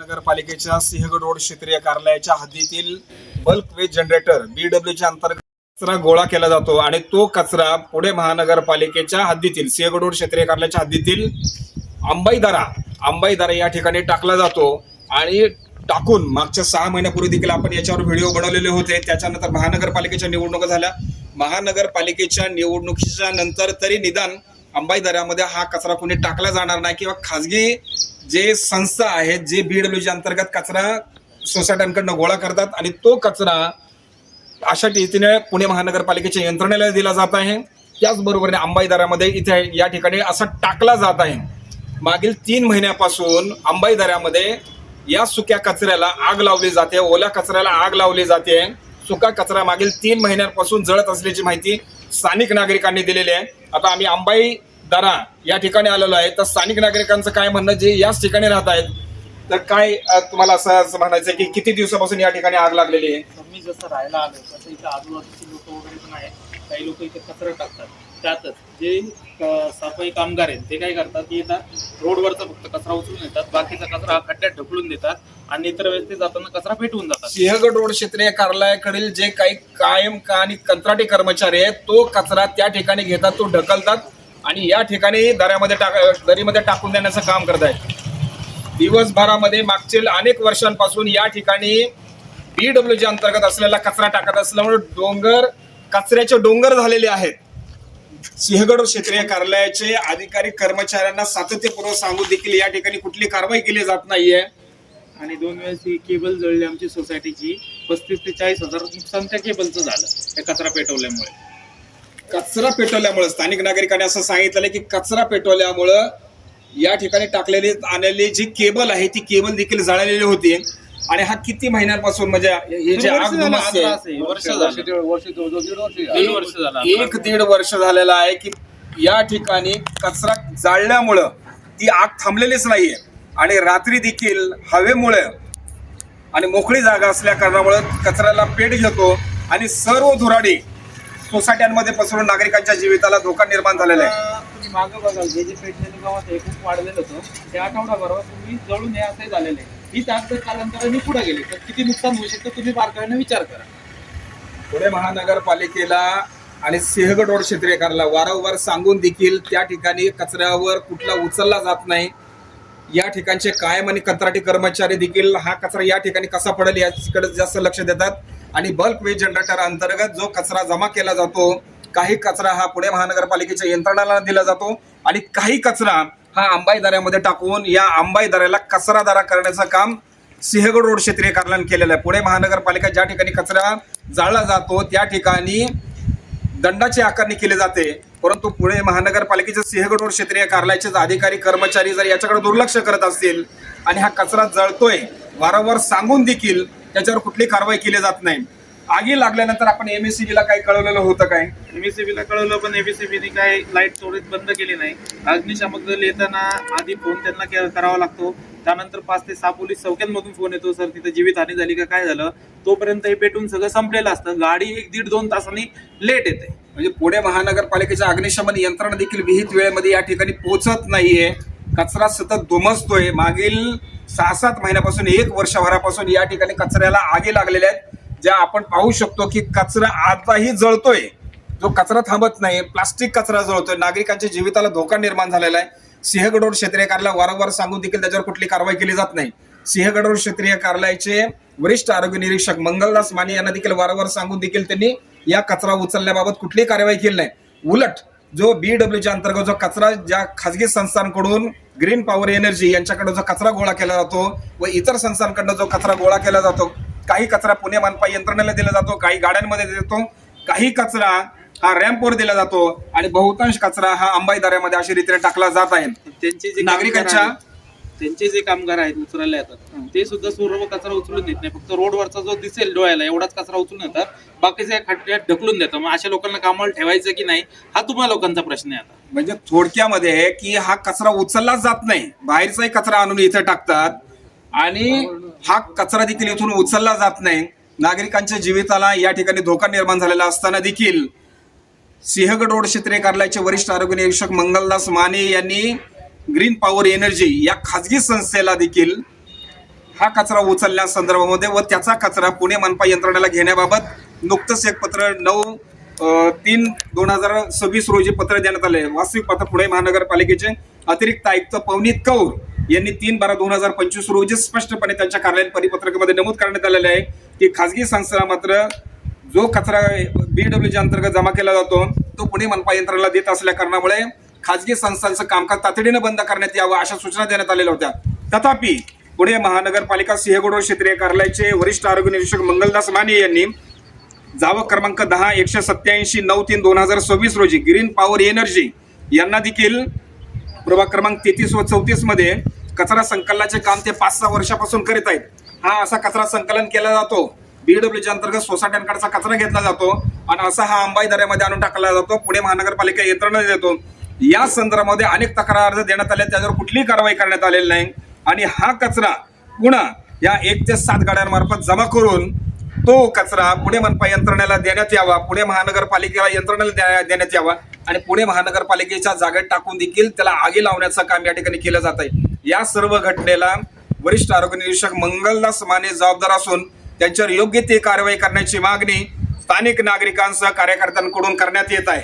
नगरपालिकेच्या सिंहगड रोड क्षेत्रीय कार्यालयाच्या हद्दीतील बल्क वेस्ट जनरेटर BWच्या अंतर्गत कचरा गोळा केला जातो आणि तो कचरा पुणे महानगरपालिकेच्या हद्दीतील सिंहगड रोड क्षेत्रीय कार्यालयाच्या हद्दीतील अंबाईदारा या ठिकाणी टाकला जातो आणि टाकून मागच्या 6 महिन्यापूर्वी देखील आपण याच्यावर व्हिडिओ बनवलेले होते। त्याच्यानंतर महानगरपालिकेच्या निवडणुका झाल्या। महानगरपालिकेच्या निवडणुकीच्या नंतर तरी निदान अंबाईदाऱ्यामध्ये हा कचरा कोणी टाकला जाणार नाही किंवा खाजगी जे संस्था आहेत जे BWच्या अंतर्गत कचरा सोसायट्यांकडून गोळा करतात आणि तो कचरा अशा रीतीने पुणे महानगरपालिकेच्या यंत्रणेला दिला जात आहे। त्याचबरोबर अंबाईदाऱ्यामध्ये इथे या ठिकाणी असा टाकला जात आहे। मागील 3 महिन्यापासून अंबाईदाऱ्यामध्ये या सुक्या कचऱ्याला आग लावली जाते, ओल्या कचऱ्याला आग लावली जाते। सुका कचरा मागील 3 महिन्यांपासून जळत असल्याची माहिती स्थानिक नागरिकांनी दिलेली आहे। आता आम्ही अंबाईदारा या ठिकाणी आलेलो आहे, तर स्थानिक नागरिकांचं काय म्हणणं जे याच ठिकाणी राहत आहेत, तर काय तुम्हाला असं म्हणायचं की किती दिवसापासून या ठिकाणी आग लागलेली आहे? मी जसं राहायला आलो तसं इथे आजूबाजूचे लोक वगैरे पण आहेत, काही लोक इथे कचरा टाकतात। त्यातच जे सफाई कामगार आहेत ते काय करतात की इथं रोडवरचा फक्त कचरा उचलून येतात, बाकीचा कचरा खड्ड्यात ढकलून देतात आणि इतर वेळेस ते जाताना कचरा पेटवून जातात। सिंहगड रोड क्षेत्रीय कार्यालयाकडील जे काही कायम आणि कंत्राटी कर्मचारी आहेत तो कचरा त्या ठिकाणी घेतात, तो ढकलतात आणि या ठिकाणी दरीमध्ये टाकून देण्याचं काम करत आहेत। दिवसभरामध्ये मागील अनेक वर्षांपासून या ठिकाणी BWच्या अंतर्गत असलेला कचरा टाकत असल्यामुळे कचऱ्याचे डोंगर झालेले आहेत। सिंहगड क्षेत्रीय कार्यालयाचे अधिकारी कर्मचाऱ्यांना सातत्यपूर्वक सांगून देखील या ठिकाणी कुठली कारवाई केली जात नाहीये आणि 2 वेळेस ही केबल जळली आमची सोसायटीची। 35 ते 40 हजार नुकसान त्या केबलचं झालं त्या कचरा पेटवल्यामुळे। स्थानिक नागरिकांनी असं सांगितलं की कचरा पेटवल्यामुळं या ठिकाणी आलेली जी केबल आहे ती केबल देखील जळलेली होती। आणि हा किती महिन्यांपासून म्हणजे हे जे आग धुमाकूळ आहे, 1.5 वर्ष झालेला आहे की या ठिकाणी कचरा जाळल्यामुळं ती आग थांबलेलीच नाहीये आणि रात्री देखील हवेमुळे आणि मोकळी जागा असल्या कारणामुळे कचऱ्याला पेट घेतो आणि सर्व धुराडी सोसायट्यांमध्ये पसरून नागरिकांच्या जीविताला धोका निर्माण झालेला आहे। तुम्ही मागं बघाल जे पेटलेलं गावात हे खूप वाढलेलं होतं, ते आठवडाभरावर तुम्ही जळून हे असं झालेलं आहे। ही तास कालांतराने पुढे गेली तर किती नुकसान होऊ शकतं तुम्ही बारकाईने विचार करा। पुणे महानगरपालिकेला आणि सिंहगड रोड क्षेत्रीय कार्यालयाला वारंवार सांगून देखील त्या ठिकाणी कचऱ्यावर कुठला उचलला जात नाही। या ठिकाणचे कायम आणि कंत्राटी कर्मचारी देखील हा कचरा या ठिकाणी कसा पडेल याकडे जास्त लक्ष देतात आणि बल्क वेस्ट जनरेटर अंतर्गत जो कचरा जमा केला जातो, काही कचरा हा पुणे महानगरपालिकेच्या यंत्रणाला दिला जातो आणि काही कचरा हा अंबाईदाऱ्यामध्ये टाकून या अंबाईदाऱ्याला कचरादारा करण्याचं काम सिंहगड रोड क्षेत्रीय कार्यालयाने केलेलं आहे। पुणे महानगरपालिका ज्या ठिकाणी कचरा जाळला जातो त्या ठिकाणी दंडाची आकारणी केली जाते, परंतु पुणे महानगरपालिकेचे सिंहगड रोड क्षेत्रीय कार्यालयाचे अधिकारी कर्मचारी जर याच्याकडे दुर्लक्ष करत असतील आणि हा कचरा जळतोय वारंवार सांगून देखील त्याच्यावर कुठली कारवाई केली जात नाही। आगी लागल्यानंतर आपण MSCBला काही कळवलेलं होतं काय? MSCBला कळवलं पण MSCBने काय लाईट त्वरित बंद केली नाही। अग्निशामक दल येताना आधी फोन त्यांना करावा लागतो, त्यानंतर 5 ते 6 पोलीस चौक्यांमधून फोन येतो, सर तिथे जीवितहानी झाली का काय झालं, तोपर्यंत हे पेटून सगळं संपलेलं असतं। गाडी 1-1.5-2 तासांनी लेट येते। म्हणजे पुणे महानगरपालिकेच्या अग्निशमन यंत्रणा देखील विहित वेळेमध्ये या ठिकाणी पोहोचत नाहीये। कचरा सतत धुमसतोय। मागील 6-7 महिन्यापासून 1 वर्षभरापासून या ठिकाणी कचऱ्याला आगी लागलेल्या आहेत, ज्या आपण पाहू शकतो की कचरा आताही जळतोय, जो कचरा थांबत नाही। प्लास्टिक कचरा जळतोय, नागरिकांच्या जीविताला धोका निर्माण झालेला आहे। सिंहगड रोड क्षेत्रीय कार्यालय वारंवार सांगून देखील त्याच्यावर कुठली कारवाई केली जात नाही। सिंहगड रोड क्षेत्रीय कार्यालयाचे वरिष्ठ आरोग्य निरीक्षक मंगलदास माने यांना देखील वारंवार सांगून देखील त्यांनी या कचरा उचलण्याबाबत कुठलीही कारवाई केली नाही। उलट जो BWच्या अंतर्गत जो कचरा ज्या खासगी संस्थांकडून ग्रीन पॉवर एनर्जी यांच्याकडे जो कचरा गोळा केला जातो व इतर संस्थांकडून जो कचरा गोळा केला जातो, काही कचरा पुणे मनपा यंत्रणेला दिला जातो, काही गाड्यांमध्ये देतो, काही कचरा हा रॅम्पवर दिला जातो आणि बहुतांश कचरा हा अंबाईदाऱ्यामध्ये अशा रीतीने टाकला जात आहे। त्यांचे जे कामगार आहेत उचलायला येतात ते सुद्धा सर्व कचरा उचलून देत नाही, फक्त रोडवरचा जो दिसेल डोळ्याला एवढाच कचरा उचलून येतात, बाकीच्या खड्ड्यात ढकलून देतात। मग अशा लोकांना कामाला ठेवायचं की नाही हा तुम्हा लोकांचा प्रश्न आहे। आता म्हणजे थोडक्यामध्ये की हा कचरा उचललाच जात नाही, बाहेरचाही कचरा आणून इथे टाकतात आणि हा कचरा देखील इथून उचलला जात नाही। नागरिकांच्या जीविताला या ठिकाणी धोका निर्माण झालेला असताना देखील सिंहगड रोड क्षेत्रीय कार्यालयाचे वरिष्ठ आरोग्य निरीक्षक मंगलदास माने यांनी ग्रीन पॉवर एनर्जी या खाजगी संस्थेला देखील हा कचरा उचलण्यासंदर्भामध्ये व त्याचा कचरा पुणे मनपा यंत्रणेला घेण्याबाबत नुकतंच एक पत्र 9/3/2026 रोजी पत्र देण्यात आले. वास्तविक पाहता पुणे महानगरपालिकेचे अतिरिक्त आयुक्त पवनीत कौर यांनी 3/12/2025 रोजी स्पष्टपणे त्यांच्या कार्यालयीन परिपत्रकामध्ये नमूद करण्यात आलेले आहे की खासगी संस्थेला मात्र जो कचरा BWG अंतर्गत जमा केला जातो तो पुणे मनपा यंत्रणेला देत असल्या कारणामुळे खासगी संस्थांचं कामकाज तातडीनं बंद करण्यात यावं अशा सूचना देण्यात आलेल्या होत्या. तथापि पुणे महानगरपालिका सिंहगड क्षेत्रीय कार्यालयाचे वरिष्ठ आरोग्य निरीक्षक मंगलदास माने यांनी जावक क्रमांक 10/187/3/2026 रोजी ग्रीन पॉवर एनर्जी यांना देखील प्रभाग क्रमांक 33 व 34 मध्ये कचरा संकलनाचे काम ते 5-6 वर्षापासून करीत आहेत. हा असा कचरा संकलन केला जातो, BWG अंतर्गत सोसायट्यांकडचा कचरा घेतला जातो आणि असा हा अंबाई दऱ्यामध्ये आणून टाकला जातो. पुणे महानगरपालिका यंत्रणा देतो. या संदर्भामध्ये अनेक तक्रार अर्ज देण्यात आले, त्याच्यावर कुठलीही कारवाई करण्यात आलेली नाही आणि हा कचरा पुन्हा या 1 ते 7 गाड्यांमार्फत जमा करून तो कचरा पुणे मनपा यंत्रणेला देण्यात यावा, पुणे महानगरपालिकेला यंत्रणेला देण्यात यावा आणि पुणे महानगरपालिकेच्या जागेत टाकून देखील त्याला आगी लावण्याचं काम या ठिकाणी केलं जात आहे. या सर्व घटनेला वरिष्ठ आरोग्य निरीक्षक मंगलदास माने जबाबदार असून त्यांच्यावर योग्य ते कारवाई करण्याची मागणी स्थानिक नागरिकांसह कार्यकर्त्यांकडून करण्यात येत आहे.